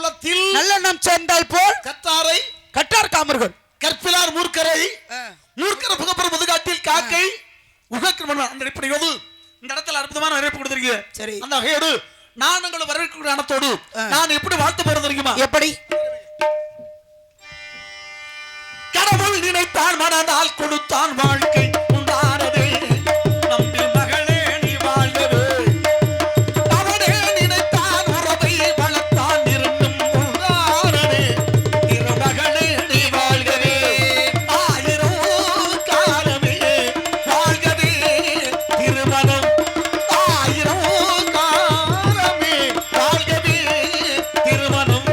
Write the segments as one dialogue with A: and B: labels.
A: உள்ளத்தில்
B: நல்லெண்ணம் சேர்ந்தால் போல்
A: கத்தாரை
B: கட்டார் காமர்கள்
A: கற்பிலார் மூர்க்கரை மூர்க்கர புகப்பர முதுகாட்டில் காக்கை உகக்கிரமன் அந்த அடிப்படையோடு இந்த இடத்துல அற்புதமான வரவேற்பு கொடுத்திருக்கீங்க.
B: சரி,
A: அந்த வகையோடு நான் உங்களை வரவேற்கக்கூடிய அனத்தோடு நான் எப்படி வாழ்த்து போறது தெரியுமா?
B: எப்படி?
A: கடவுள் நினைத்தான் மனதால் கொடுத்தான் வாழ்க்கை உண்டானதே நம்பி மகளே நீ வாழ்கவே அவனே நினைத்தான் உறவை வளர்த்தான் இருந்தும் உண்டானதே திருமகளே நீ வாழ்கவே ஆயிரம் காலமே வாழ்கவே திருமணம் ஆயிரம் காலமே வாழ்கவே திருமணம்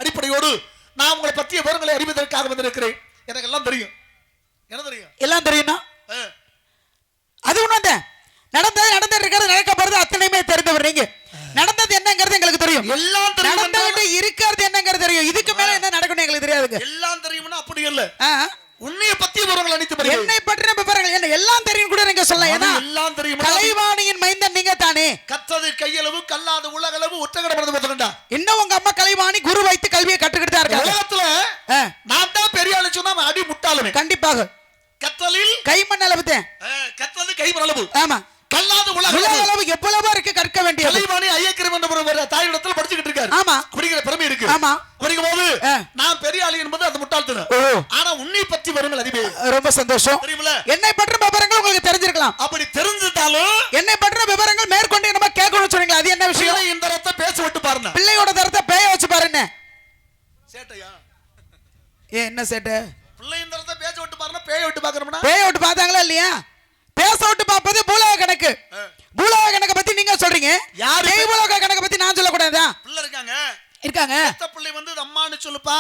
A: அடிப்படையோடு நான் உங்களை பற்றிய விவரங்களை அறிவதற்காக வந்திருக்கிறேன். எனக்கு எல்லாம் தெரியும். என்ன தெரியும்? எல்லாம் தெரியும்னா அது ஒண்ணு நடந்தது இருக்கிறது நடக்க போறது அத்தனையுமே தெரிந்தவர் நீங்க. நடந்தது என்னங்கிறது எங்களுக்கு தெரியும். எல்லாம் தெரியும். நடந்துட்டு இருக்கிறது என்னங்கிறது தெரியும். இதுக்கு மேல என்ன நடக்கணும் எங்களுக்கு தெரியாதுங்க. எல்லாம் தெரியும்னா அப்படி இல்ல. உன்னைய பத்தி விவரங்கள் அனைத்து தெரியும். என்னை பற்றின விவரங்கள் என்ன எல்லாம் தெரியும் கூட நீங்க சொல்லலாம். ஏன்னா எல்லாம் தெரியும். கலைவாணியின் மைந்தன் நீங்க தானே. கற்றது கையளவு கல்லாத உலகளவு ஒற்றகடமது போதுண்டா. இன்னும் உங்க அம்மா கலைவாணி குரு வைத்து கல்வியை கற்றுக்கிட்டு தான் இருக்காங்க. உலகத்துல நான் தான் பெரிய ஆளு சொன்னா அடி முட்டாளுமே. கண்டிப்பாக. கற்றலில் கைமண் அளவு தான். கற்றது கைமண் அளவு. ஆமா. கல்லாத உலகளவு எவ்வளவோ இருக்கு கற்க வேண்டிய. கலைவாணி ஐயக்கிரம் என்ற ஒரு தாயிடத்துல படிச்சுக்கிட்டு இருக்காரு. ஆமா. அப்படிங்கிற பெருமை இருக்கு. ஆமா. அப்படிங்கும்போது நான் பெரிய ஆளு என்பது அது முட்டாள்தனம். ஆனா உன்னை பற்றி வருங்கள் அதிபே. ரொம்ப சந்தோஷம். தெரியுமில்ல? என்னை பற்றின விவரங்கள் உங்களுக்கு தெரிஞ்சிருக்கலாம். அப்படி தெரிஞ்சிட்டாலும் என்னை பற்றின விவரங்கள் மேற்கொண்டு நம்ம கேட்கணும்னு சொன்னீங்க. அது என்ன விஷயம்? இந்த தரத்தை பேச விட்டு பாருங்க. பிள்ளையோட தரத்தை பேய வச்சு பாருங்க. சேட்டையா? என்ன சேட்டை? பிள்ளையின் தரத்தை பேச விட்டு பாருங்க. பேய விட்டு பாக்குறோம்னா பேய விட்டு பார்த்தாங்களா இல்லையா? பேச விட்டு பார்ப்பது பூலோக கணக்கு. பூலோக கணக்கு பத்தி நீங்க சொல்றீங்க. யாரு பூலோக கணக்கு பத்தி நான் சொல்ல கூடாதா? பிள்ளை இருக்காங்க. அத்தை பிள்ளை வந்து அம்மான்னு சொல்லுப்பா.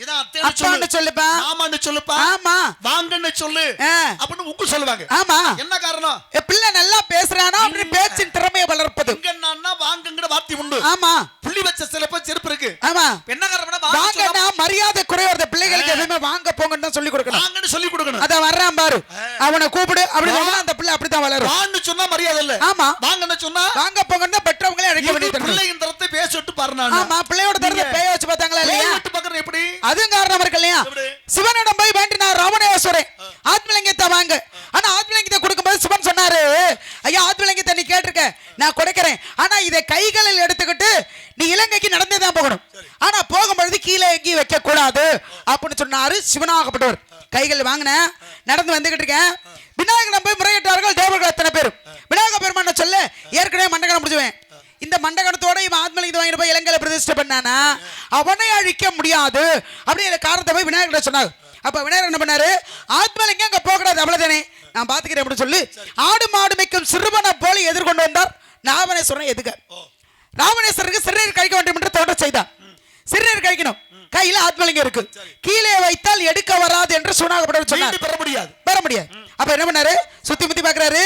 A: இதான் அத்தைன்னு சொல்லுப்பா. மாமான்னு சொல்லுப்பா. ஆமா. வாங்கன்னு சொல்லு அப்படின்னு உங்க சொல்லுவாங்க. ஆமா. என்ன காரணம்? பிள்ளை நல்லா பேசுறானா அப்படி பேச்சின் திறமையை வளர்ப்பது. இங்கன்னா வாங்கங்கற வார்த்தை உண்டு. ஆமா. புள்ளி வச்ச சிலப்ப செருப்பு இருக்கு. ஆமா. என்ன காரணம்னா வாங்கனா மரியாதை குறைவத பிள்ளைகளுக்கு எதுமே வாங்க போங்கன்னு தான் சொல்லி கொடுக்கணும். வாங்கன்னு சொல்லி கொடுக்கணும். அத வர்றான் பாரு. அவனை கூப்பிடு அப்படி சொன்னா அந்த பிள்ளை அப்படி தான் வளரும். வான்னு சொன்னா மரியாதை இல்ல. ஆமா
C: வாங்கன்னு சொன்னா
A: வாங்க போங்கன்னு பெற்றவங்களே அழைக்க வேண்டியது.
C: பிள்ளையின் தரத்தை பேசிட்டு பாருங்க.
A: ஆமா பிள்ளையோட தரத்தை பேய வச்சு பார்த்தாங்களா இல்லையா?
C: விட்டு பக்கற எப்படி
A: அதுவும் காரணம் இருக்கு இல்லையா? சிவனிடம் போய் வேண்டினார் ராமணேஸ்வரன் ஆத்மலிங்கத்தை வாங்க. ஆனா ஆத்மலிங்கத்தை கொடுக்கும்போது சிவன் சொன்னாரு, ஐயா ஆத்மலிங்கத்தை நீ கேட்டிருக்க, நான் கொடுக்கிறேன். ஆனா இதை கைகளில் எடுத்துக்கிட்டு நீ இலங்கைக்கு நடந்தே தான் போகணும். ஆனா போகும்பொழுது கீழே எங்கேயும் வைக்க கூடாது அப்படின்னு சொன்னாரு சிவனாகப்பட்டவர். கைகள் வாங்கின நடந்து வந்துகிட்டு இருக்கேன். விநாயகரிடம் போய் முறையிட்டார்கள் தேவர்கள் அத்தனை பேரும். விநாயக பெருமான சொல்ல ஏற்கனவே மண்டகணம் முடிச்சுவேன். இந்த மண்டகணத்தோட இவன் ஆத்மலிங்கத்தை வாங்கிட்டு போய் இலங்கையில பிரதிஷ்டை பண்ணானா அவனை அழிக்க முடியாது அப்படிங்கிற காரணத்தை போய் விநாயகர் சொன்னாங்க. அப்ப விநாயகர் என்ன பண்ணாரு, ஆத்மலிங்கம் அங்க போகக்கூடாது அவ்வளவுதானே, நான் பாத்துக்கிறேன் அப்படின்னு சொல்லி ஆடு மாடு மேய்க்கும் சிறுவனை போல எதிர்கொண்டு வந்தார் ராமணேஸ்வரன். எதுக்கு ராமணேஸ்வரருக்கு சிறுநீர் கழிக்க வேண்டும் என்று தோன்ற செய்தார். சிறுநீர் கழிக்கணும், கையில ஆத்மலிங்கம் இருக்கு, கீழே வைத்தால் எடுக்க வராது என்று சொன்னாகப்பட்டவர் சொன்னார். பெற முடியாது. அப்ப என்ன பண்ணாரு, சுத்தி முத்தி பாக்குறாரு,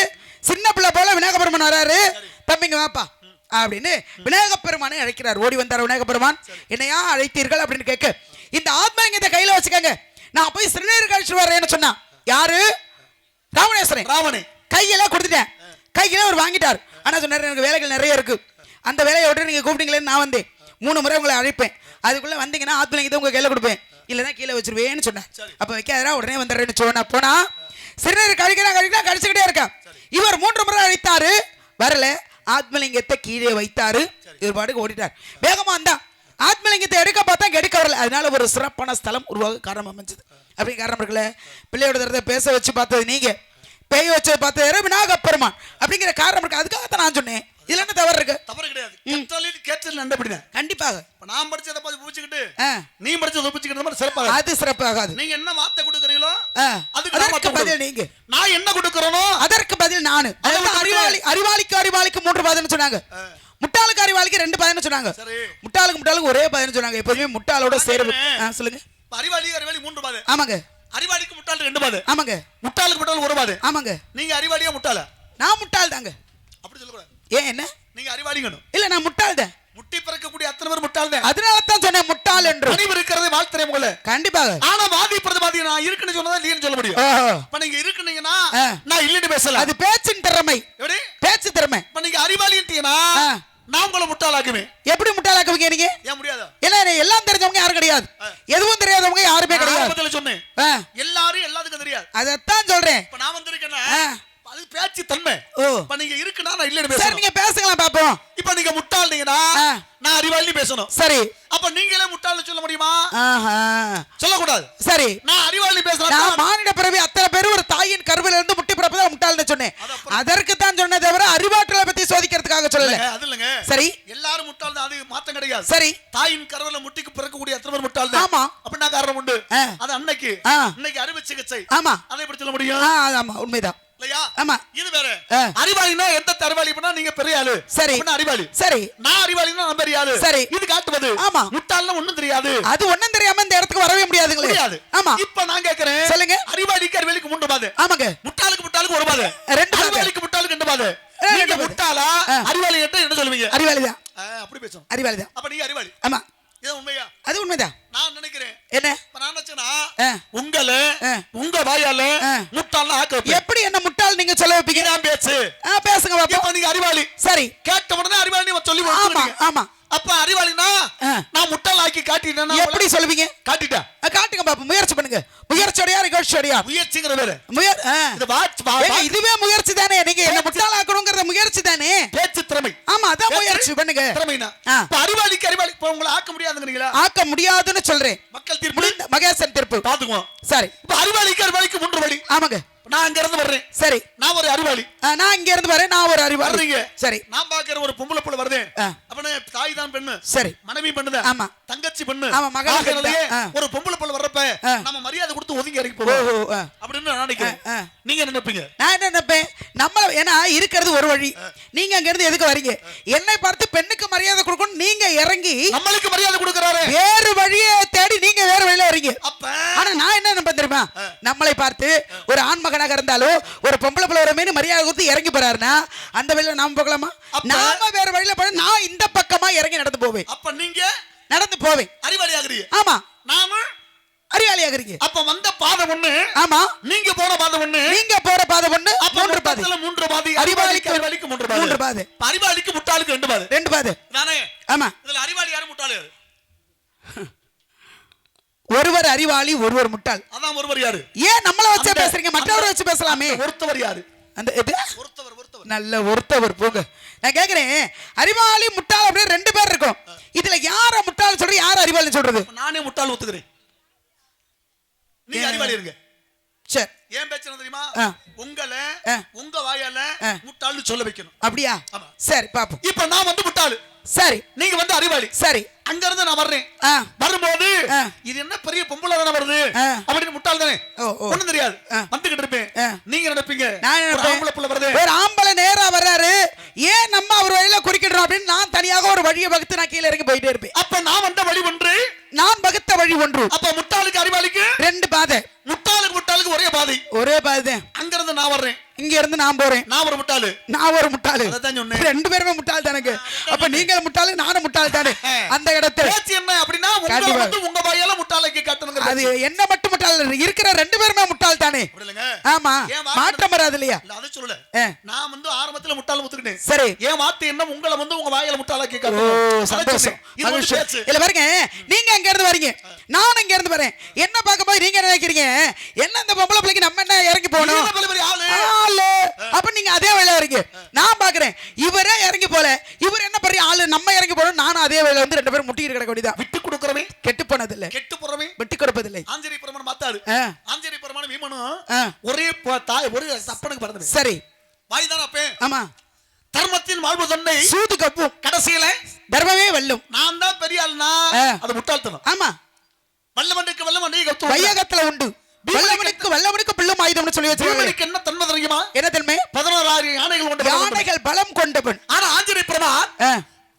A: சின்ன பிள்ளை போல விநாயக பெருமான் வராரு. தம்பிங்க வாப்பா அப்படின்னு விநாயக பெருமானை அழைக்கிறார். ஓடி வந்தார் விநாயக பெருமான். என்னையா அழைத்தீர்கள் அப்படின்னு கேட்க, இந்த ஆத்மலிங்கத்தை கையில வச்சுக்கங்க, நான் போய் சிறுநீர் கழிச்சு வர்றேன்னு சொன்னா யாரு, ராமணேஸ்வரன். ராவணே கையில கொடுத்துட்டேன். கையில அவர் வாங்கிட்டார். ஆனா சொன்னாரு, எனக்கு வேலைகள் நிறைய இருக்கு, அந்த வேலையை விட்டு நீங்க கூப்பிட்டீங்களேன்னு நான் வந்தேன், 3 முறை உங்களை அழைப்பேன், அதுக்குள்ள வந்தீங்கன்னா ஆத்மலிங்கத்தை உங்க கையில கொடுப்பேன், இல்லைன்னா கீழே வச்சிருவேன்னு சொன்னேன். அப்ப வைக்காதரா உடனே வந்துடுறேன்னு சொன்னா போனா சிறுநீர் கழிச்சுக்கிட்டே இருக்கா. இவர் 3 முறை அழைத்தாரு, வரல. ஆத்மலிங்கத்தை கீழே வைத்தாரு. இவர் பாட்டுக்கு ஓடிட்டார். வேகமா வந்தா ஆத்மலிங்கத்தை எடுக்க பார்த்தா எடுக்க வரல. அதனால ஒரு சிறப்பான ஸ்தலம் உருவாக காரணம் அமைஞ்சது. அப்படி காரணம் இருக்குல்ல. பிள்ளையோட தரத்தை பேச வச்சு பார்த்தது நீங்க, பேய வச்சு பார்த்தது விநாயக பெருமான் அப்படிங்கிற காரணம் இருக்கு. அதுக்காகத்தான் நான் சொன்னேன். இதுல என்ன தவறு இருக்கு? தவறு கிடையாது. கேட்டல் நண்டபடிதான் கண்டிப்பாக. நான் படிச்சத பாத்து பூச்சிக்கிட்டு நீ படிச்சத பூச்சிக்கிட்டு மாதிரி சிறப்பாக அது சிறப்பாகாது. நீங்க என்ன வார்த்தை கொடுக்கறீங்களோ அதுக்கு பதில் நீங்க, நான் என்ன கொடுக்கறனோ அதற்கு பதில் நான். அறிவாளிக்கு 3 பதில்னு சொன்னாங்க, முட்டாளுக்கு அறிவாளிக்கு 2 பதில்னு சொன்னாங்க. முட்டாளுக்கு ஒரே பதில்னு சொன்னாங்க. எப்பவுமே முட்டாளோட சேர்வு. சொல்லுங்க. அறிவாளி 3 பதில். ஆமாங்க. அறிவாளிக்கு முட்டாளுக்கு 2 பதில். ஆமாங்க. முட்டாளுக்கு 1 பதில். ஆமாங்க. நீங்க அறிவாளியா முட்டாளா? நான் முட்டாள் தாங்க. அப்படி சொல்ல கூடாது. ஏன் என்ன நீங்க அறிவாளிங்கணும்? இல்ல நான் முட்டாள் தான். முட்டி பறக்கக்கூடிய அத்தனை பேர் முட்டாள் தான். அதனால தான் சொன்னேன் முட்டாள் என்று. அறிவு இருக்கிறது வாழ்த்துறேன் உங்களை. கண்டிப்பாக. ஆனா வாதி பிரதிவாதி நான் இருக்குன்னு சொன்னதா இல்லைன்னு சொல்ல முடியும். இப்ப நீங்க இருக்குனீங்கன்னா நான் இல்லன்னு பேசல. அது பேச்சின் திறமை. எப்படி? பேச்சு திறமை. இப்ப நீங்க அறிவாளின்ட்டீங்கன்னா நான் உங்களை முட்டாளாக்குவேன். எப்படி முட்டாளாக்குவீங்க நீங்க? ஏன் முடியாது? ஏன்னா எல்லாம் தெரிஞ்சவங்க யாரும் கிடையாது, எதுவும் தெரியாதவங்க யாருமே கிடையாது. சொன்னேன் எல்லாரும் எல்லாத்துக்கும் தெரியாது. அதத்தான் சொல்றேன். இப்ப நான் வந்திருக்கேன்னா அது பேச்சு தன்மை. இப்ப நீங்க இருக்குனா நான் இல்லன்னு பேசுறேன். சரி நீங்க பேசுங்களா பாப்போம். இப்ப நீங்க முட்டாள்னீங்கனா நான் அறிவாளி பேசணும். சரி. அப்ப நீங்களே முட்டாள்னு சொல்ல முடியுமா? சொல்ல கூடாது. சரி. நான் அறிவாளி பேசுறேன். நான் மானிட பிறவி அத்தனை பேர் ஒரு தாயின் கருவில இருந்து முட்டி பிறப்பத முட்டாள்னு சொன்னேன். அதற்கு தான் சொன்னே தவிர அறிவாற்றலை பத்தி சோதிக்கிறதுக்காக சொல்லல. அது இல்லங்க. சரி. எல்லாரும் முட்டாள் தான், அது மாத்தம் கிடையாது. சரி. தாயின் கருவில முட்டிக்கு பிறக்கக்கூடிய அத்தனை பேர் முட்டாள் தான். ஆமா. அப்படினா காரணம் உண்டு. அது அன்னைக்கு இன்னைக்கு அறுவை சிகிச்சை. ஆமா. அதை எப்படி சொல்ல முடியும்? ஆமா உண்மைதான். ஆமா. இது வேற. அறிவாளினா எந்த அறிவாளினா நீங்க பெரிய ஆளு. சரி. அப்படினா அறிவாளி. சரி. நான் அறிவாளினா நான் பெரிய ஆளு. சரி. இது காட்டுவது. ஆமா. முட்டாள்னா ஒண்ணும் தெரியாது. அது ஒண்ணும் தெரியாம இந்த இடத்துக்கு வரவே முடியாதுங்களே. முடியாது. ஆமா. இப்போ நான் கேக்குறேன். சொல்லுங்க. அறிவாளிக்கு அறிவாளிக்கு 3 பாது. ஆமாங்க. முட்டாளுக்கு 1 பாது. 2 பாது. அறிவாளிக்கு முட்டாளுக்கு 2 பாது. நீங்க முட்டாளா அறிவாளி கிட்ட என்ன சொல்லுவீங்க? அறிவாளி தான். அப்படி பேசுவோம். அறிவாளி தான். அப்ப நீங்க அறிவாளி. ஆமா. இது உண்மையா? அது உண்மைதான். நான் நினைக்கிறேன். என்ன? நான் நினைச்சேனா உங்கள உங்க வாயால முட்டாள்னா ஆக்க எப்படி என்ன முட்டாள் நீங்க சொல்ல வைப்பீங்க? நான் பேசு. பேசுங்க பாப்பா. இப்போ நீங்க அறிவாளி. சரி. கேட்ட உடனே அறிவாளி சொல்லி ஆமா ஆமா. அப்ப அறிவாளினா நான் முட்டாள் ஆக்கி காட்டிட்டேனா எப்படி சொல்லுவீங்க? காட்டிட்டா. காட்டுங்க பாப்பா. முயற்சி பண்ணுங்க. முயற்சியோட நிகழ்ச்சியோட முயற்சிங்கற வேற. இது வாட்ச் இதுவே முயற்சி தானே. நீங்க என்ன முட்டாள் ஆக்கணும்ங்கறது முயற்சி தானே. பேச்சு திறமை. ஆமா அதான் முயற்சி பண்ணுங்க. திறமைனா. இப்ப அறிவாளிக்கு அறிவாளி உங்களை ஆக்க முடியாதுங்கறீங்களா? ஆக்க முடியாதுன்னு சொல்றேன். மக்கள் தீர்ப்பு மகேசன் தீர்ப்பு பாத்துக்குவோம். சரி. இப்ப அறிவாளிக்கு அறிவாளிக்கு 3 வழி. ஆமாங்க. நான் அங்க இருந்து வர்றேன். சரி. நான் ஒரு அறிவாளி. நான் இங்க இருந்து வரேன். நான் ஒரு அறிவாளி. வர்றீங்க. சரி. நான் பாக்குற ஒரு பொம்பளை புள்ள வருது. அப்பனே தாய் தான் பெண்ணு. சரி. மனைவி பெண்ணுதா? ஆமா. தங்கச்சி பெண்ணு. ஆமா மகளே. ஒரு பொம்பளை புள்ள வர்றப்ப நம்ம மரியாதை கொடுத்து ஒதுங்கி இறங்கி போவோம். அப்படின்னு நான் நினைக்கிறேன். நீங்க என்ன நினைப்பீங்க? நான் என்ன நினைப்பேன், நம்ம ஏன்னா இருக்கிறது ஒரு வழி. நீங்க அங்க இருந்து எதுக்கு வரீங்க? என்னை பார்த்து பெண்ணுக்கு மரியாதை கொடுக்கணும் நீங்க இறங்கி நம்மளுக்கு மரியாதை கொடுக்கறாரு. வேறு வழியை தேடி நீங்க வேற வழியில வரீங்க. அப்ப ஆனா நான் என்ன நினைப்பேன் தெரியுமா? நம்மளை பார்த்து ஒரு ஆண் மகனாக இருந்தாலும் ஒரு பொம்பளை பிள்ளை ஒரு மீன் மரியாதை கொடுத்து இறங்கி போறாருன்னா அந்த வழியில நாம போகலாமா? நாம வேற வழியில போய் நான் இந்த பக்கமா இறங்கி நடந்து போவேன். அப்ப நீங்க நடந்து போவேன். அறிவாளி ஆகுறீங்க. ஆமா. நாம அறிவாளியாக இருக்கீங்க.
C: அப்ப வந்த பாதை ஒண்ணு,
A: ஆமா.
C: நீங்க போன பாதை ஒண்ணு,
A: நீங்க போற பாதை ஒண்ணு,
C: அப்ப
A: மூன்று பாதை.
C: மொத்தத்துல மூன்று பாதை.
A: அறிவாளிக்கு
C: அறிவாளிக்கு மூன்று பாதை.
A: மூன்று பாதை.
C: அறிவாளிக்கு முட்டாளுக்கு ரெண்டு பாதை.
A: ரெண்டு பாதை
C: தானே?
A: ஆமா.
C: இதுல அறிவாளி யாரு, முட்டாளு யாரு?
A: ஒருவர் அறிவாளி, ஒருவர் முட்டாள்.
C: அதான் ஒருவர் யாரு?
A: ஏன் நம்மள வச்சே பேசுறீங்க? மற்றவரை வச்சு பேசலாமே.
C: ஒருத்தவர் யாரு?
A: அந்த எது?
C: ஒருத்தவர். ஒருத்தவர்
A: நல்ல ஒருத்தவர் போங்க. நான் கேக்குறேன், அறிவாளி முட்டாள் அப்படின்னு ரெண்டு பேர் இருக்கும். இதுல யார முட்டாள் சொல்றது, யார அறிவாளி சொல்றது?
C: நானே முட்டாள் ஒத்துக்கிறேன். நீங்க அறிவாளி இருங்க.
A: சரி.
C: ஏன் பேசுறது தெரியுமா?
A: ஆ.
C: உங்களை
A: ஆ.
C: உங்க வாயால
A: ஆ.
C: முட்டாள்னு சொல்ல வைக்கணும்.
A: அப்படியா?
C: ஆமா.
A: சரி பாப்போம்.
C: இப்ப நான் வந்து முட்டாளு,
A: சரி.
C: நீங்க வந்து அறிவாளி.
A: சரி.
C: அங்க இருந்து நான் வர்றேன்.
A: ஆ.
C: வரும்போது
A: ஆ.
C: இது என்ன பெரிய பொம்பளை தானே வருது
A: ஆ.
C: அப்படின்னு முட்டாள் தானே,
A: ஓ, ஓ.
C: ஒண்ணும் தெரியாது.
A: ஆ.
C: வந்துகிட்டு இருப்பேன்.
A: ஆ.
C: நீங்க நினைப்பீங்க
A: நான்
C: ஒரு
A: நினைப்பேன்,
C: ஆம்பளை புள்ள வருது.
A: ஒரு ஆம்பளை நேரா வர்றாரு, ஏன் நம்ம அவர் வழியில குறுக்கிடுறோம் அப்படின்னு நான் தனியாக ஒரு வழியை வகுத்து நான் கீழே இறங்கி போயிட்டே இருப்பேன்.
C: அப்ப நான் வந்த வழி ஒன்று,
A: நான் வகுத்த வழி ஒன்று.
C: அப்ப முட்டாளுக்கு அறிவாளிக்கு
A: ரெண்டு பாதை.
C: முட்டாளுக்கு ஒரே பாதை.
A: ஒரே பாதை.
C: அங்க இருந்து நான் வர்றேன்,
A: இங்க இருந்து நான் போறேன்.
C: நான் ஒரு முட்டாளு,
A: நான் ஒரு முட்டாளு.
C: அதான் சொன்னேன்.
A: ரெண்டு பேருமே முட்டாள் தானே. அப்ப நீங்க முட்டாளு, நானும் முட்டாள் தானே. அந்த இடத்துல
C: பேச்சு என்ன அப்படின்னா, உங்க
A: கண்டிப்பா.
C: வந்து உங்க வாயால முட்டாளுக்கு காட்டணுங்க.
A: அது என்ன மட்டும் முட்டாள், இருக்கிற ரெண்டு பேருமே முட்டாள் தானே.
C: அப்படி இல்லைங்க.
A: ஆமா,
C: ஏன்
A: மாற்றம் வராது இல்லையா?
C: இல்ல அதை சொல்லல.
A: ஆ.
C: நான் வந்து ஆரம்பத்துல முட்டாள் ஒத்துக்கிட்டேன்.
A: சரி.
C: ஏன் வார்த்தை என்ன, உங்களை வந்து உங்க வாயால முட்டாளாக்கி
A: ஓ,
C: காட்டணும்.
A: சந்தோஷம்.
C: இது வந்து
A: மகிழ்ச்சி.
C: பேச்சு.
A: இல்ல பாருங்க, நீங்க அங்க இருந்து வரீங்க, நான் இங்க இருந்து வரேன். என்ன பார்க்கும்போது நீங்க நினைக்கிறீங்க, என்ன இந்த பொம்பளை பிள்ளைக்கு நம்ம என்ன இறங்கி போகணும்?
C: நீங்க பெரிய பெரிய ஆளு.
A: ஆளு. அப்ப நீங்க அதே வேலையில வரீங்க. நான் பாக்குறேன், இவரே இறங்கி போல, இவர் என்ன பெரிய ஆளு, நம்ம இறங்கி போறோம். நானும் அதே வேலையில வந்து ரெண்டு பேரும் முட்டிட்டு கிடக்க வேண்டியதா.
C: விட்டு கொடுக்கறவே
A: கெட்டு போனது இல்ல,
C: கெட்டு போறவே
A: விட்டு கொடுப்பதில்லை.
C: ஆஞ்சரி பிரமாணம் மாத்தாரு.
A: ஆ.
C: ஆஞ்சரி பிரமாணம் வீமனும்
A: ஆ.
C: ஒரே தாய் ஒரு தப்பனுக்கு பிறந்தது.
A: சரி.
C: வாய் தானே அப்பேன்.
A: ஆமா.
C: தர்மத்தின் வாழ்வு தன்னை
A: சூது கப்பும்,
C: கடைசியில
A: தர்மமே வெல்லும்.
C: நான் தான் பெரிய ஆளுனா
A: ஆ.
C: அது முட்டாள்தனம்.
A: ஆமா.
C: வல்லவனுக்கு வல்லவனை கத்து.
A: வையகத்துல உண்டு, வல்லவனுக்கு பிள்ளும் ஆயுதம்னு சொல்லி வச்சிருக்காங்க.
C: வீமனுக்கு என்ன தன்மை தெரியுமா?
A: என்ன தன்மை?
C: 16,000 யானைகள் கொண்ட
A: யானைகள் பலம் கொண்டவன்.
C: ஆனா ஆஞ்சரி பிரமான்
A: ஆ.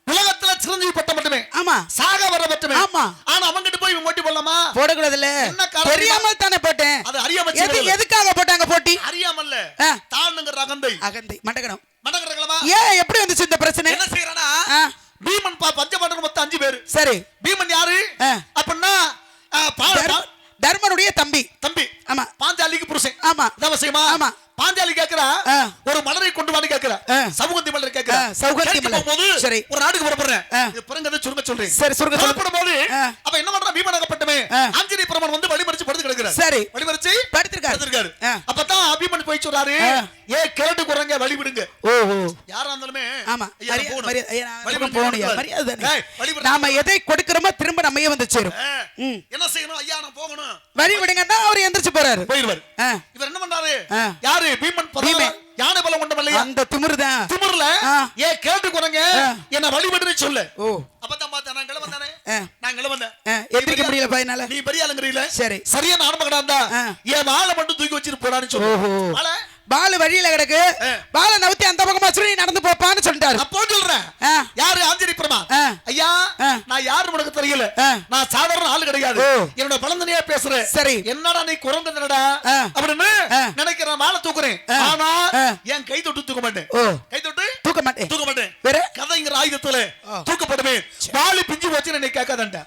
C: உலகத்துல சிரஞ்சீவி பட்டம் மட்டுமே,
A: ஆமா,
C: சாக வர மட்டுமே.
A: ஆமா.
C: ஆனா அவங்கிட்ட போய் இவன் போட்டி போடலாமா?
A: போடக்கூடாது இல்ல.
C: என்ன காரணம்?
A: தெரியாமல் தானே போட்டேன்.
C: அது அறியாம
A: எதுக்காக போட்டாங்க போட்டி?
C: அறியாமல்ல,
A: ஆ.
C: தானுங்கிற அகந்தை
A: அகந்தை மண்டகனம்.
C: மடங்கறங்களமா?
A: ஏன் எப்படி வந்துச்சு இந்த பிரச்சனை?
C: என்ன செய்யறானா,
A: ஆ.
C: பீமன் பஞ்சபாண்டவர் மொத்தம் 5 பேரு.
A: சரி.
C: பீமன் யாரு
A: ஆ.
C: அப்படின்னா
A: தர்மனுடைய தம்பி.
C: தம்பி.
A: ஆமா.
C: பாஞ்சாலிக்கு புருஷன்.
A: ஆமா.
C: அவசியமா?
A: ஆமா.
C: பாஞ்சாலி கேக்குறா,
A: ஆ.
C: ஒரு மலரை கொண்டு வான்னு கேக்குறா.
A: ஆ.
C: சவுகந்தி மலர் கேக்குறா.
A: சவுகந்தி மலர்.
C: போது
A: சரி.
C: ஒரு நாட்டுக்கு புறப்படுறேன்.
A: ஆ.
C: இது பிறங்கதை சுருங்க சொல்றேன்.
A: சரி, சுருங்க சொல்லு.
C: புறப்படும்போது
A: ஆ.
C: அப்ப என்ன பண்றா, பீமனாகப்பட்டமே
A: ஆ.
C: ஆஞ்சநேய பிரமன் வந்து வழிமறிச்சு படுத்து கிடக்குறாரு.
A: சரி.
C: வழிமறிச்சு
A: படுத்திருக்காரு. ஆ.
C: அப்பதான் பீமன் போய் சொல்றாரு,
A: ஆ.
C: ஏ கிழட்டு குரங்க வழி விடுங்க.
A: ஓஹோ.
C: யாரா இருந்தாலுமே
A: ஆமா,
C: ஐயா, நான் போகணும்.
A: மரியாதை போகணும். மரியாதை தானே.
C: ஏய், வழி விடு.
A: நாம எதை கொடுக்கிறோமோ திரும்ப நம்மையே வந்து சேரும்.
C: ஆ.
A: ம்.
C: என்ன செய்யணும்? ஐயா நான் போகணும்.
A: வழி விடுங்கன்னா அவர் எந்திரிச்சு போறாரு.
C: போயிடுவார்.
A: ஆ.
C: இவர் என்ன பண்றாரு?
A: ஆ.
C: யாரு? பீமன்
A: பீமன்.
C: யானை பலம் கொண்ட இல்லையா?
A: அந்த திமிருதான்.
C: திமிர்ல
A: ஆ.
C: ஏ கேட்டு குறங்க
A: ஆ.
C: என்ன வழிபடுன்னு சொல்லு.
A: ஓ.
C: அப்பதான் பார்த்தேன், நான் கிளம்ப தானே,
A: ஆ.
C: நான் கிளம்பந்தேன்.
A: எந்திரிக்க முடியல பையனால.
C: நீ பெரிய ஆளுங்கிறீல.
A: சரி.
C: சரியான ஆரம்ப கடா
A: ஆ.
C: என் வாழை மட்டும் தூக்கி வச்சிட்டு போடான்னு சொல்லு.
A: ஓஹோ.
C: வாழை
A: பாலு வழியில கிடக்கு, பாலை நவுத்தி அந்த பக்கமா வச்சு நீ நடந்து போப்பான்னு சொல்லிட்டாரு.
C: அப்போ சொல்றேன்,
A: ஆ.
C: யாரு? ஆஞ்சரி பிரமா.
A: ஆ.
C: ஐயா,
A: ஆ.
C: நான் யாரு உனக்கு தெரியல.
A: ஆ.
C: நான் சாதாரண ஆளு கிடையாது.
A: ஓ.
C: என்னோட பழந்தனையா பேசுறேன்.
A: சரி.
C: என்னடா நீ குரங்குனடா
A: ஆ.
C: அப்படின்னு
A: ஆ.
C: நினைக்கிறேன். மாலை தூக்குறேன்.
A: ஆ.
C: ஆனா
A: ஆ.
C: என் கை தொட்டு தூக்க மாட்டேன்.
A: ஓ.
C: கை தொட்டு
A: தூக்க மாட்டேன்.
C: தூக்க மாட்டேன்.
A: வேற
C: கதைங்கிற ஆயுதத்துல
A: ஆ.
C: தூக்கப்படுவேன். வாலி பிஞ்சு வச்சு என்னை கேட்காதண்ட.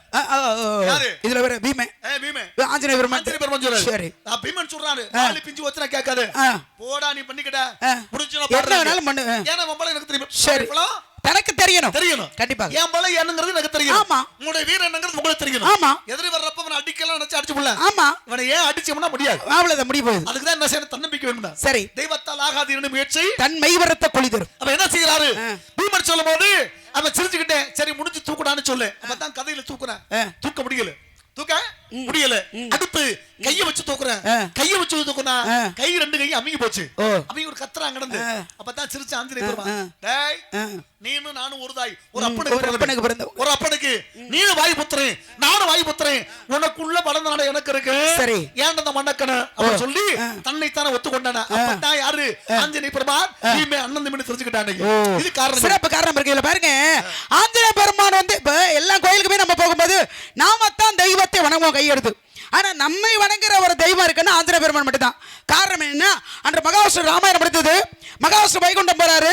C: யாரு?
A: இதுல வேற பீமே.
C: பீமன்.
A: ஆஞ்சநேய பெருமான்.
C: ஆஞ்சநேய பெருமான் சொல்றாரு.
A: சரி.
C: நான் பீமன் சொல்றாரு,
A: ஆ.
C: வாலி பிஞ்சு வச்சு நான் கேட்காத.
A: ஆ.
C: போடா நீ பண்ணிக்கடா.
A: ஆ.
C: புடிச்சு நான்
A: என்ன
C: பாடுறேன்.
A: வேணாலும் பண்ணு.
C: ஏன்னா மம்பளம் எனக்கு தெரியும்.
A: சரி.
C: இப்பலாம்
A: தனக்கு தெரியணும்.
C: தெரியணும்.
A: கண்டிப்பா.
C: என் பலம் என்னங்கிறது எனக்கு தெரியும்.
A: ஆமா.
C: உங்களுடைய வீரம் என்னங்கிறது உங்களுக்கு தெரியணும்.
A: ஆமா.
C: எதிரி வர்றப்ப அவனை அடிக்கலாம் நினைச்சு அடிச்சு புள்ள.
A: ஆமா.
C: இவனை ஏன் அடிச்சோம்னா முடியாது.
A: அவ்வளவுதான் முடிய போகுது.
C: அதுக்கு தான் என்ன செய்யணும்? தன்னம்பிக்கை வேணும்டா.
A: சரி.
C: தெய்வத்தால் ஆகாது என்ன முயற்சி.
A: தன் மெய்வரத்தை கொளி தரும்.
C: அப்ப என்ன செய்யறாரு?
A: ஆ.
C: பீமன் சொல்லும் போது அவன் சிரிச்சுக்கிட்டேன், சரி முடிஞ்சு தூக்குடான்னு சொல்லு. அப்பதான் கதையில தூக்குறேன்.
A: ஆ.
C: தூக்க முடியல. தூக்க முடியல. அடுத்து கைய வச்சு தூக்குறேன்.
A: ஆ.
C: கைய வச்சு தூக்குனா
A: ஆ.
C: கை ரெண்டு கை அமுங்கி போச்சு.
A: ஓ.
C: அவங்க ஒரு கத்துறாங்க நடந்து.
A: ஆ.
C: அப்பதான் சிரிச்சு ஆஞ்சநேய பெருமான்,
A: ஆ.
C: டேய்
A: ஆ.
C: நீனும் நானும் ஒரு தாய், ஒரு
A: ஒரு
C: அப்பனுக்கு
A: அப்பனுக்கு பிறந்த.
C: ஒரு அப்பனுக்கு நீனும் வாய் புத்திரன், நானும் வாய் புத்திரன். உனக்குள்ள வளர்ந்த நட எனக்கு இருக்கு.
A: சரி.
C: ஏன் அந்த மண்ணக்கன அப்படி சொல்லி
A: ஆ.
C: தன்னைத்தானே ஒத்துக்கொண்டான. அப்பதான் யாரு? ஆஞ்சநேய பெருமான் நீமே அண்ணன் தம்பி தெரிஞ்சுக்கிட்டானே. இது காரணம்.
A: சிறப்பு காரணம் இருக்கு. இதுல பாருங்க, ஆஞ்சநேய பெருமான் வந்து இப்ப எல்லா கோயிலுக்குமே நம்ம போகும்போது நாம தான் தெய்வத்தை வணங்குவோம் கையெடுத்து. ஆனா நம்மை வணங்குற ஒரு தெய்வம் இருக்குன்னா ஆஞ்சநேய பெருமான் மட்டும் தான். காரணம் என்ன? அன்று மகாவிஷ்ணு ராமாயணம் எடுத்தது, மகாவிஷ்ணு வைகுண்டம் போறாரு.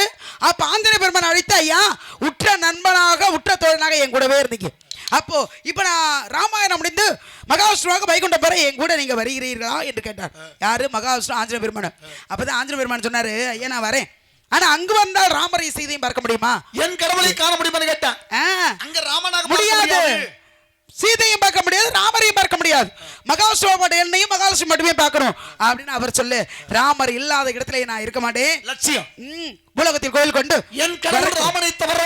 A: அப்ப ஆஞ்சநேய பெருமான் அழைத்து, ஐயா உற்ற நண்பனாக உற்ற தோழனாக என் கூடவே இருந்தீங்க. அப்போ இப்ப நான் ராமாயணம் முடிந்து மகாவிஷ்ணுவாக வைகுண்டம் பெற என் கூட நீங்க வருகிறீர்களா என்று கேட்டார். யாரு? மகாவிஷ்ணு ஆஞ்சநேய பெருமான். அப்பதான் ஆஞ்சநேய பெருமான் சொன்னாரு, ஐயா நான் வரேன், ஆனா அங்கு வந்தால் ராமரை சீதையும் பார்க்க முடியுமா?
C: என் கடவுளை காண முடியுமான்னு கேட்டேன். அங்க ராமனாக
A: முடியாது, சீதையும் பார்க்க முடியாது, ராமரையும் பார்க்க முடியாது. மகாவிஷ்ணுவோட என்னையும் மகாவிஷ்ணு மட்டுமே பார்க்கணும் அப்படின்னு அவர் சொல்லு. ராமர் இல்லாத இடத்துல நான் இருக்க மாட்டேன்.
C: லட்சியம்
A: பூலோகத்தில் கோயில் கொண்டு
C: என் கடவுள் ராமனை தவிர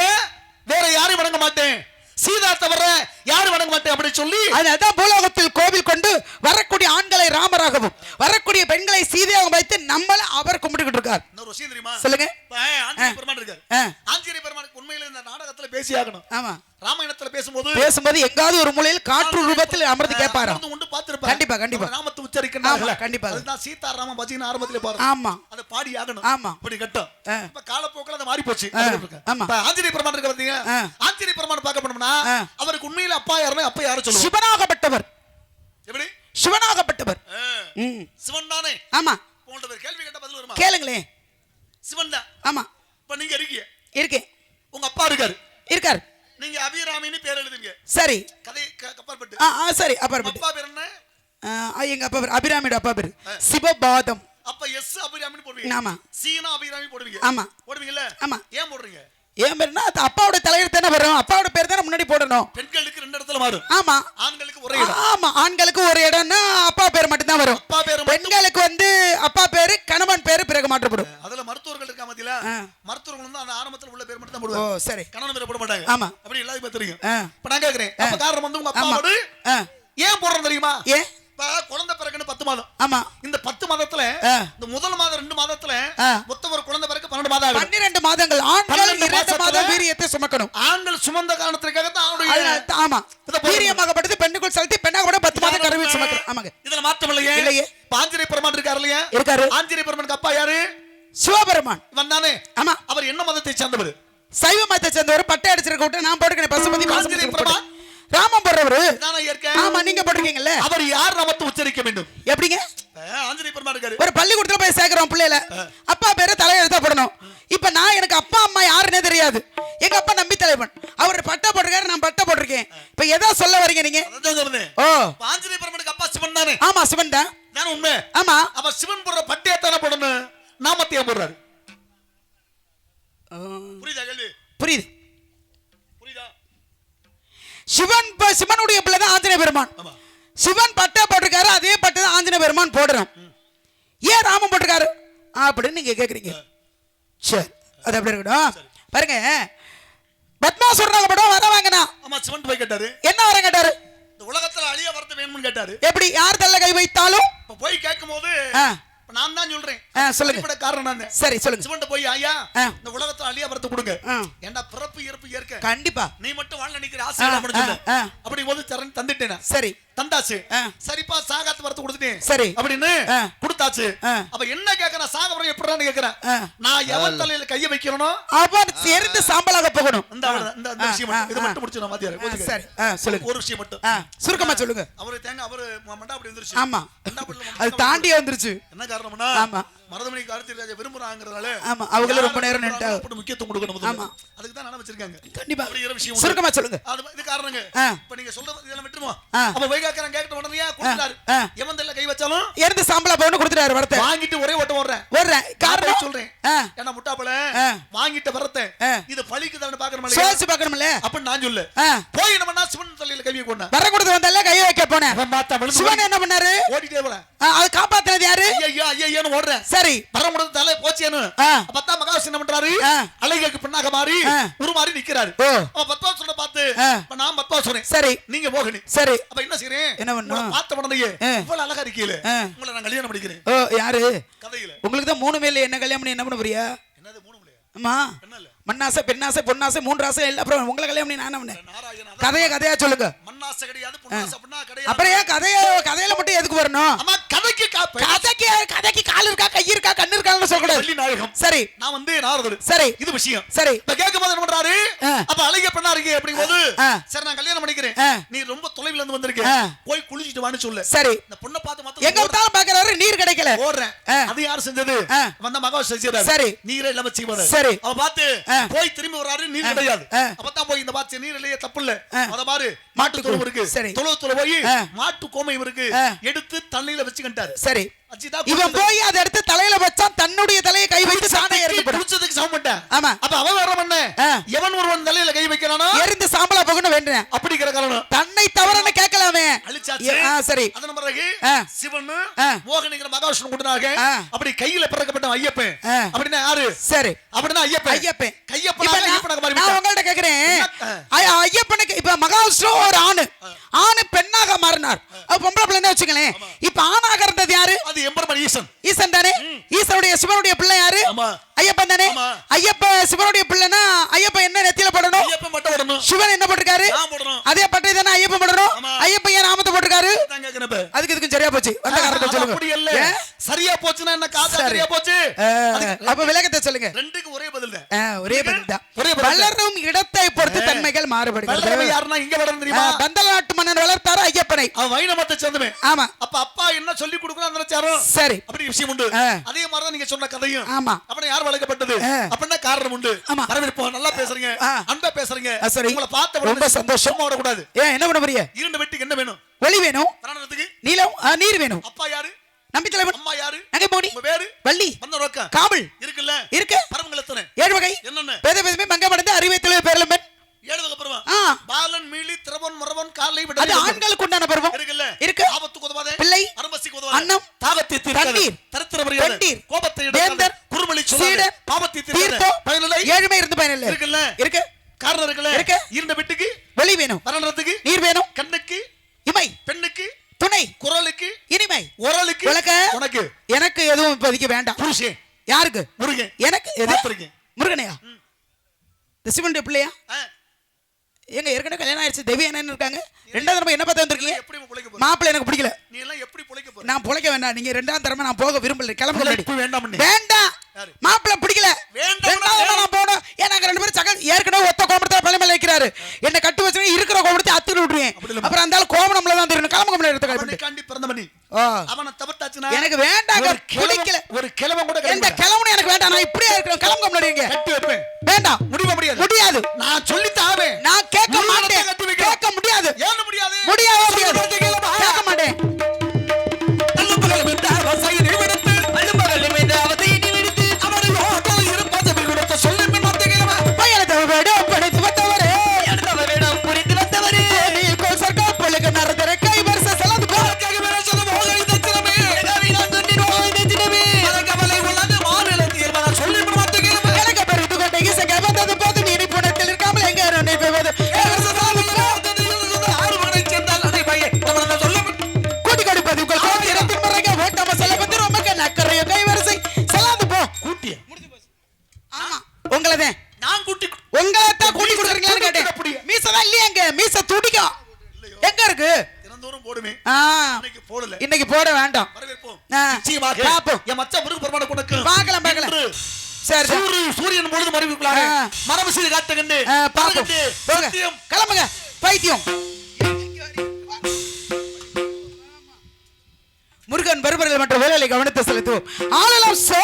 C: வேற யாரையும் வணங்க மாட்டேன், சீதா தவிர யாரும் வணங்க மாட்டேன் அப்படி சொல்லி
A: அதான் பூலோகத்தில் கோவில் கொண்டு வரக்கூடிய ஆண்களை ராமராகவும் வரக்கூடிய பெண்களை சீதையாகவும் வைத்து நம்மள அவர் கும்பிட்டுக்கிட்டு இருக்கார்.
C: இன்னொரு விஷயம் தெரியுமா?
A: சொல்லுங்க.
C: ஆஞ்சநேய பெருமான் இருக்காரு. ஆஞ்சநேய பெருமானுக்கு உண்மையில இந்த நாடகத்துல பேசி ஆகணும்.
A: ஆமா,
C: ராமாயணத்துல பேசும்போது
A: எங்காவது ஒரு மூலையில் காற்று ரூபத்தில் அமர்ந்து கேட்பாரா? கண்டிப்பா கண்டிப்பா
C: நாமத்தை உச்சரிக்கணும்.
A: கண்டிப்பா
C: அதுதான் சீதாராம பஜனை ஆரம்பத்திலே பாரு.
A: ஆமா,
C: அது பாடி ஆகணும்.
A: ஆமா,
C: இப்படி கட்டும். இப்ப காலப்போக்கில் அது மாறி போச்சு.
A: ஆமா,
C: ஆஞ்சநேய பெருமான் இருக்க பாத்தீங்க. ஆஞ்சநேய பெருமான் பார்க்க போனோம்னா அவருக்கு உண்மையில அப்பா யாருன்னா அப்பா யாரும் சொல்லுவாங்க?
A: சிவனாகப்பட்டவர்.
C: எப்படி?
A: சிவனாகப்பட்டவர்.
C: சிவன் தானே?
A: ஆமா.
C: போன்ற கேள்வி கேட்ட பதில் வருமா?
A: கேளுங்களே.
C: சிவன் தான்.
A: ஆமா.
C: இப்ப நீங்க இருக்கீங்க.
A: இருக்கேன்.
C: உங்க அப்பா இருக்காரு.
A: இருக்காரு.
C: நீங்க அபிராமின்னு பேர் எழுதுங்க.
A: சரி.
C: கதை கப்பல்பட்டு.
A: சரி. அப்பாற்பட்டு.
C: அப்பா பேர் என்ன?
A: எங்க அப்பா பேர் அபிராமியோட அப்பா பேர் சிவபாதம்.
C: அப்ப எஸ் அபிராமின்னு போடுவீங்க.
A: ஆமா.
C: சீனா அபிராமி போடுவீங்க.
A: ஆமா.
C: போடுவீங்கல்ல?
A: ஆமா.
C: ஏன் போடுறீங்க?
A: ஏன் பேர்னா அப்பாவோட தலையெழுத்து தானே வரும், அப்பாவோட பேர் தானே முன்னாடி போடணும்.
C: பெண்களுக்கு 2 இடத்துல மாறும்.
A: ஆமா.
C: ஆண்களுக்கு ஒரே இடம்.
A: ஆமா, ஆண்களுக்கு ஒரு இடம்னா அப்பா பேர் மட்டும் தான் வரும்.
C: அப்பா பேர்
A: பெண்களுக்கு வந்து அப்பா பேரு கணவன் பேரு பிறகு மாற்றப்படும்.
C: அதுல மருத்துவர்கள் இருக்கா மத்தியில, மருத்துவர்கள் வந்து அந்த ஆரம்பத்துல உள்ள பேர் மட்டும் தான் போடுவாங்க.
A: ஓ சரி.
C: கணவன் பேர் போட மாட்டாங்க.
A: ஆமா.
C: அப்படி எல்லாரும் தெரியும். இப்ப நான் கேக்குறேன், அப்ப காரணம் வந்து உங்க
A: அப்பாவோட
C: ஏன் போடுறோம் தெரியுமா?
A: ஏன்?
C: குழந்தை பிறகுன்னு 10 மாதம்.
A: ஆமா.
C: இந்த 10 மாதத்துல இந்த முதல் மாதம் 2 மாதத்துல மொத்தம் ஒரு குழந்தை பிறகு 12 மாதம் ஆகும்.
A: 12 மாதங்கள். ஆண்கள் 2 மாதம் வீரியத்தை சுமக்கணும்.
C: ஆண்கள் சுமந்த காரணத்திற்காக தான்
A: ஆமா, வீரியமாகப்பட்டது பெண்ணுக்குள் செலுத்தி பெண்ணாக 10 மாதம் கருவில் சுமக்கணும். ஆமாங்க.
C: இதுல மாற்றம் இல்லையே. ஆஞ்சநேய பெருமான் இருக்காரு இல்லையா?
A: இருக்காரு.
C: ஆஞ்சநேய பெருமானுக்கு அப்பா யாரு?
A: சிவபெருமான்.
C: வந்தானே.
A: ஆமா.
C: அவர் என்ன மதத்தை சேர்ந்தவர்?
A: சைவ மதத்தை சேர்ந்தவர். பட்டை அடிச்சிருக்க விட்டு நான் போட்டுக்கிறேன் பசுமதி.
C: ஆஞ்சநேய பெருமான்
A: ராமன் போடுறவரு.
C: ஆமா,
A: நீங்க போட்டிருக்கீங்கல்ல.
C: அவர் யார் நாமத்தை உச்சரிக்க வேண்டும்?
A: எப்படிங்க?
C: ஆஞ்சநேய பெருமான் இருக்காரு.
A: ஒரு பள்ளிக்கூடத்துல போய் சேர்க்கிறோம் பிள்ளைல, அப்பா பேரு தலையெழுத்தா போடணும். இப்ப நான் எனக்கு அப்பா அம்மா யாருன்னே தெரியாது. எங்க அப்பா நம்பி தலைவன், அவர் பட்டை போட்டிருக்காரு, நான் பட்டை போட்டிருக்கேன். இப்ப எதோ சொல்ல வரீங்க நீங்க? ஓ,
C: ஆஞ்சநேய பெருமானுக்கு அப்பா சிவன் தானே?
A: ஆமா, சிவன் தான்.
C: நான் உண்மை.
A: ஆமா.
C: அப்ப சிவன் போடுற பட்டையை தானே போடணும், நாமத்தையே போடுறாரு. புரியுதா கேள்வி?
A: புரியுது. சிவனுடைய பிள்ளை தான் ஆஞ்சநேய பெருமான். சிவன் பட்டை போட்டிருக்காரு, அதே பட்டை தான் ஆஞ்சநேய பெருமான் போடுறோம். ஏன் ராமன் போட்டிருக்காரு அப்படின்னு நீங்க கேக்குறீங்க. சரி, அது அப்படி இருக்கட்டும். பாருங்க, பத்மாசுரனாக படம் வர வாங்கினா.
C: ஆமா, சிவன் போய் கேட்டாரு.
A: என்ன வர கேட்டாரு?
C: இந்த உலகத்துல அழிய வரது வேணும்னு கேட்டாரு.
A: எப்படி? யார் தள்ள கை வைத்தாலும்
C: போய் கேட்கும் போது நான் தான் சொல்றேன்.
A: சொல்லுங்க.
C: காரணம் நான்.
A: சரி சொல்லுங்க.
C: சிவன்ட்ட போய் ஐயா இந்த உலகத்துல அழிய வரது கொடுங்க. ஏண்டா பிறப்பு இறப்பு இயற்கை.
A: கண்டிப்பா.
C: நீ மட்டும் வாழ நினைக்கிற ஆசை முடிஞ்சது. அப்படி போது தந்துட்டேன்.
A: சரி,
C: தந்தாச்சு. சரிப்பா, சாகாத்து வரத்து கொடுத்துட்டேன்.
A: சரி
C: அப்படின்னு கொடுத்தாச்சு. அப்ப என்ன கேக்குறேன்? சாக வர எப்படின்னு கேக்குறேன். நான் எவன் தலையில கைய வைக்கிறனோ
A: அவன் எரிந்து சாம்பலாக போகணும்.
C: இந்த விஷயம் மட்டும், இது மட்டும் முடிச்சு நான் மாத்தியாரு.
A: சரி, சொல்லுங்க.
C: ஒரு விஷயம் மட்டும்
A: சுருக்கமா சொல்லுங்க.
C: அவரு தேங்க அவரு மண்டா அப்படி வந்துருச்சு.
A: ஆமா, அது தாண்டி வந்துருச்சு.
C: என்ன காரணம்னா,
A: ஆமா,
C: மருதமணி கார்த்திராஜ விரும்புறாங்கறதால
A: ஆமா, அவங்கள ரொம்ப நேரம் நின்னுட்டாங்க.
C: அப்படி முக்கியத்துவம் கொடுக்கணும்.
A: ஆமா,
C: அதுக்கு தான் நான் வச்சிருக்காங்க.
A: கண்டிப்பா.
C: அப்படி ஒரு விஷயம்
A: சுருக்கமா சொல்லுங்க.
C: இது காரணங்க. இப்ப நீங்க சொல்றது இதெல்லாம் விட்டுருமா? அப்ப வைகாக்கறன் கேட்ட உடனே கொடுத்தாரு. எவன் தல்ல கை வச்சாலும்
A: எரிந்து சாம்பலா போகணும் கொடுத்துறாரு. வரத்தை
C: வாங்கிட்டு ஒரே ஓட்டம் ஓடுறேன். காரணம் சொல்றேன். என்ன முட்டாப்பல வாங்கிட்ட வரத்தை இது பழிக்குதான்னு பாக்கறோம்.
A: சோதிச்சு பாக்கணும்ல
C: அப்ப நான் சொல்ல போய் என்ன பண்ணா, சிவன் தலையில கையை கொண்டா.
A: வர கொடுத்து வந்தால கையை வைக்க போனேன். சிவன் என்ன பண்ணாரு?
C: ஓடிட்டே போறேன்.
A: அது காப்பாத்துறது யாரு?
C: ஐயா ஐயான்னு ஓடுறேன்.
A: சரி,
C: வர கொடுத்து தலை போச்சேன்னு பத்தா மகாவிஷ்ணு என்ன பண்றாரு? அழகுக்கு பின்னாக மாறி உருமாறி நிக்கிறாரு. அப்ப பத்மாசுரனை பார்த்து நான் பத்மாசுரன்.
A: சரி,
C: நீங்க மோகினி.
A: சரி,
C: அப்ப என்ன செய்றேன்?
A: என்ன பண்ணணும்?
C: பார்த்த உடனே இவ்வளவு அழகா இருக்கீல, உங்களை நான் கல்யாணம் பண்ணிக்கிறேன்.
A: ஓ, யாரு?
C: கதையில
A: உங்களுக்கு தான் 3 மேல என்ன கல்யாணம் பண்ணி என்ன பண்ண போறியா?
C: என்னது 3 மேல?
A: ஆமா, மண்ணாசை பெண்ணாசை பொன்னாசை 3 ஆசை எல்லாம். அப்புறம் உங்களை கல்யாணம் பண்ணி நான் என்ன பண்ணேன்? கதையா சொல்லுங்க.
C: பொன்னாசை கிடையாது, பொன்னாசை அப்படின்னா கிடையாது.
A: அப்புறம் ஏன் கதையில மட்டும் எதுக்கு வரணும்?
C: அம்மா கதைக்கு
A: கதைக்கு கால் இருக்கா, கை இருக்கா, கண்ணு இருக்கான்னு சொல்லக்கூடாது.
C: வள்ளி நாயகம்.
A: சரி,
C: நான் வந்து நாரதர்.
A: சரி,
C: இது விஷயம்.
A: சரி.
C: இப்ப கேட்கும்போது என்ன பண்றாரு? அப்ப அழகிய பெண்ணா இருக்கே அப்படிங்கும்போது, சரி நான் கல்யாணம் பண்ணிக்கிறேன், நீ ரொம்ப தொலைவில் இருந்து வந்திருக்க, போய் குளிச்சிட்டு வான்னு சொல்லு.
A: சரி.
C: இந்த பொண்ணை பார்த்து
A: எங்க பார்த்தாலும் பாக்குறாரு, நீர் கிடைக்கல,
C: ஓடுறேன். அது யார் செஞ்சது? வந்த மகாவிஷ்ணு செஞ்சாரு.
A: சரி,
C: நீரே இல்லாம செய்வாரு.
A: சரி.
C: அவ பார்த்து போய் திரும்பி வராரு, நீர் கிடையாது. அப்பதான் போய் இந்த பாத்து நீர் இல்லையே, தப்பு இல்ல, அத பாரு மாட்டு தொழுவம் இருக்கு, தொழுவத்துல போய் மாட்டு கோமயம் இருக்கு, எடுத்து தண்ணியில வச்சுக்கிட்டாரு.
A: சரி, இவன் போய் அதை எடுத்து தலையில வச்சா தன்னுடைய தலையை கை வைத்து சாணை எரிந்து
C: குடிச்சதுக்கு சமம் பண்ணிட்டான்.
A: ஆமா.
C: அப்ப அவன் வர பண்ண எவன் ஒருவன் தலையில கை வைக்கிறானோ
A: எரிந்து சாம்பலா போகணும் வேண்டேன்.
C: அப்படிங்கிற காரணம்
A: தன்னை தவறன்னு கேட்கலாமே.
C: அழிச்சாச்சு.
A: சரி.
C: அதன் பிறகு சிவன் மோகனிங்கிற மகாவிஷ்ணு கூட்டினாங்க. அப்படி கையில பிறக்கப்பட்ட ஐயப்பன் அப்படின்னா யாரு?
A: சரி,
C: அப்படின்னா ஐயப்பன். கையப்பனாக மாறி.
A: நான் உங்கள்ட்ட கேக்குறேன், ஐயப்பனுக்கு இப்ப மகாவிஷ்ணு ஒரு ஆணு பெண்ணாக மாறினார். பொம்பளை பிள்ளை வச்சுக்கலேன். இப்ப ஆணாக இருந்தது யாரு?
C: அது எம்பெருமான் ஈசன்.
A: ஈசன் தானே. ஈசனுடைய சிவனுடைய பிள்ளை யாரு? ஐயப்பன் தானே. ஐயப்ப சிவனுடைய பிள்ளைனா ஐயப்பன் என்ன நெத்தியில போடணும்?
C: ஐயப்பன் பட்டை போடணும்.
A: சிவன் என்ன போட்டிருக்காரு? அதே பட்டை தானே ஐயப்பன் போடணும். ஐயப்பன் ஏன் நாமத்தை போட்டிருக்காரு? அதுக்கு இதுக்கும் சரியா போச்சு. வந்த காரணத்தை சொல்லுங்க.
C: அப்படி இல்ல, சரியா போச்சுன்னா என்ன காதா சரியா போச்சு?
A: அப்ப விளக்கத்தை சொல்லுங்க.
C: ரெண்டுக்கு ஒரே பதில் தான்.
A: ஒரே பதில் தான். வளரும் இடத்தை பொறுத்து தன்மைகள் மாறுபடுகிறது.
C: வளரும் யாருன்னா இங்க வளரும் தெரியுமா?
A: பந்தல நாட்டு மன்னன் வளர்த்தாரு ஐயப்பனை.
C: அவன் வைணவத்தை சேர்ந்தவன்.
A: ஆமா.
C: அப்ப அப்பா என்ன சொல்லி கொடுக்கணும் நினைச்சாரோ
A: சரி,
C: அப்படி விஷயம் உண்டு. அதே மாதிரி தான் நீங்க சொன்ன கதையும்.
A: ஆமா.
C: அப்படி யார் வளர்க்கப்பட்டது அப்படின்னா காரணம் உண்டு. வரவேற்போம், நல்லா பேசுறீங்க, அன்பா பேசுறீங்க. உங்களை பார்த்த
A: ரொம்ப சந்தோஷமா
C: வரக்கூடாது.
A: ஏன் என்ன பண்ண போறீங்க?
C: இரண்டு வெட்டிக்கு என்ன வேணும்?
A: ஒளி வேணும், நீலம் நீர் வேணும்.
C: அப்பா யாரு?
A: நம்பி தலைவன்.
C: அம்மா யாரு?
A: நகை மோனி.
C: பேரு
A: வள்ளி.
C: வந்த ரோக்க
A: காவல்
C: இருக்குல்ல,
A: இருக்கு.
C: பரமங்கள் எத்தனை?
A: 7 வகை.
C: என்னென்ன?
A: பேத பேதமே மங்கமடைந்து அறிவை தெளிவு பெறலும் பெண்.
C: 7 வகை பருவம். பாலன் மீளி திரவன் மரவன் காலை விட.
A: அது ஆண்களுக்கு உண்டான பருவம்.
C: இருக்குல்ல,
A: இருக்கு.
C: ஆபத்துக்கு உதவாதே
A: பிள்ளை,
C: அரம்பசிக்கு உதவாதே,
A: அன்னம்,
C: தாகத்தை தீர்க்காதே,
A: தண்ணீர்,
C: தரித்திர மரியாதை, கோபத்தை இடக்காதே, குறுமலி சொல்லாதே, பாவத்தை தீர்க்காதே, பயனில்லை,
A: ஏழ்மை இருந்து பயனில்லை.
C: இருக்குல்ல,
A: இருக்கு.
C: காரணம் இருக்குல்ல,
A: இருக்கு.
C: இரண்டு வெட்டுக்கு
A: வெளி வேணும்,
C: வரணத்துக்கு
A: நீர் வேணும்,
C: கண்ணுக்கு
A: இமை,
C: பெண்ணுக்கு
A: துணை,
C: குரலுக்கு
A: இனிமை,
C: உரலுக்கு
A: விளக்க.
C: உனக்கு
A: எனக்கு எதுவும் இப்போதைக்கு வேண்டாம்.
C: புருஷன்
A: யாருக்கு?
C: முருகன்.
A: எனக்கு எது? முருகனையா? இந்த சிவனுடைய பிள்ளையா? எங்க ஏற்கனவே கல்யாணம் ஆயிடுச்சு, தெய்வம் என்ன இருக்காங்க. ரெண்டாவது தடவை என்ன பார்த்து வந்திருக்கீங்க? மாப்பிள்ளை எனக்கு பிடிக்கல.
C: நீ எல்லாம் எப்படி பொழைக்க போற?
A: நான் பொழைக்க வேண்டாம். நீங்க ரெண்டாவது தடவை நான் போக விரும்பல. கிளம்புங்க.
C: வேண்டாம்.
A: வேண்டாம். மாப்பிள்ளை பிடிக்கல. ரெண்டாவது நான் போறோம். ஏன் நாங்க ரெண்டு பேரும் சகல் ஏற்கனவே ஒத்த கோபத்துல பழமையில வைக்கிறாரு. என்ன கட்டு வச்சு இருக்கிற கோபத்தை அத்துட்டு விட்டுருவேன். அப்புறம் அந்த ஆள் கோபம் நம்மள தான் தெரியும். கிளம்புங்க. எடுத்து
C: காண்டி பிறந்த பண்ணி அவனை தவிர்த்தாச்சுனா எனக்கு
A: வேண்டாங்க. பிடிக்கல. ஒரு கிளவன் கூட எந்த கிளவனும் எனக்கு வேண்டாம். நான் இப்படியே இருக்கிறேன். கிளம்புங்க முன்னாடிங்க. கட்டி வைப்பேன். வேண்டாம். முடியாது. நான் சொல்லி தாவே. நான் கேட்க மாட்டேன். கேட்க முடியாது. ஏன் முடியாது? முடியாது. கேட்க மாட்டேன். நல்லபகல் விட்டார் வசையை விடுத்து நல்லபகல் மீதாவது இனி விடுத்து அவரை ஓட்டல் இருப்பதை கொடுத்து சொல்லி மாட்டேங்கமா பயணத்தை விட படித்து வந்தவரே எடுத்தவரிடம் புரிந்து வந்தவரே நீ கோசர்க்க பொழுக நரதர கை வருஷ செலந்து போறதுக்காக வேற சொல்ல போக இந்த திறமே ஏதாவி நான் துண்டி நோய் நெஞ்சினவே கவலை உள்ளது மாநிலத்தில் வர சொல்லி மாட்டேங்கமா எனக்கு பெரிது கொண்ட இசைக்க வந்தது போது நீ புணத்தில் இருக்காமல் எங்க நினைப்பது இன்னைக்கு போட வேண்டாம்.
C: சூரியன் பொழுது மரபு செய்து காட்டுகின்ற
A: கிளம்புங்க பைத்தியம். முருகன் வருபவர்கள் மற்ற வேலைகளை கவனத்தை செலுத்துவோம். ஆளலாம் சோ